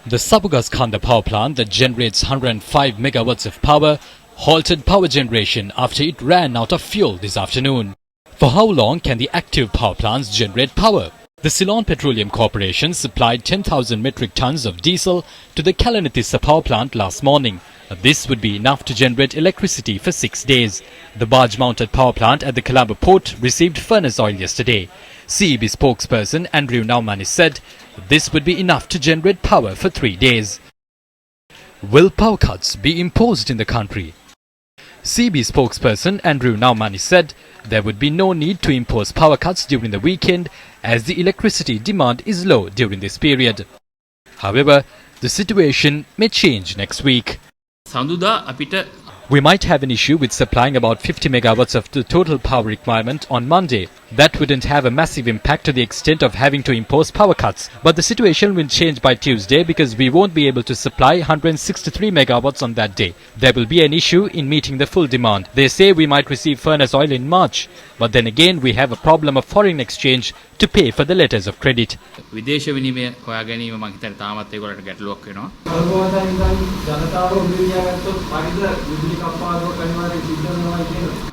The Sapugaskada power plant that generates 105 megawatts of power halted power generation after it ran out of fuel this afternoon. For how long can the active power plants generate power? The Ceylon Petroleum Corporation supplied 10,000 metric tons of diesel to the Kalanithissa power plant last morning. This would be enough to generate electricity for 6 days. The barge-mounted power plant at the Colombo port received furnace oil yesterday. CEB spokesperson Andrew Naumani said this would be enough to generate power for 3 days. Will power cuts be imposed in the country? CEB spokesperson Andrew Naumani said there would be no need to impose power cuts during the weekend as the electricity demand is low during this period. However, the situation may change next week. We might have an issue with supplying about 50 megawatts of the total power requirement on Monday. That wouldn't have a massive impact to the extent of having to impose power cuts. But the situation will change by Tuesday because we won't be able to supply 163 megawatts on that day. There will be an issue in meeting the full demand. They say we might receive furnace oil in March. But then again, we have a problem of foreign exchange to pay for the letters of credit.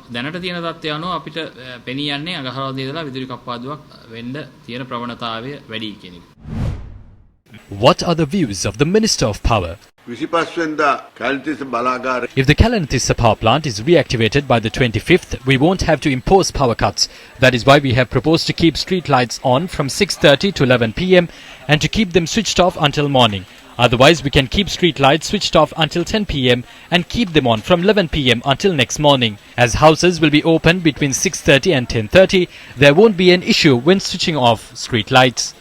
දැනට තියෙන තත්ත්වය අනුව අපිට පෙනී යන්නේ අගහරවල් ඉඳලා විදුලි කප්පාදුවක් වෙන්න තියෙන ප්‍රවණතාවය වැඩි කියන එක. What are the views of the Minister of Power? If the Kalanithissa power plant is reactivated by the 25th, we won't have to impose power cuts. That is why we have proposed to keep street lights on from 6:30 to 11 p.m. and to keep them switched off until morning. Otherwise, we can keep street lights switched off until 10 p.m. and keep them on from 11 p.m. until next morning. As houses will be open between 6:30 and 10:30, there won't be an issue when switching off street lights.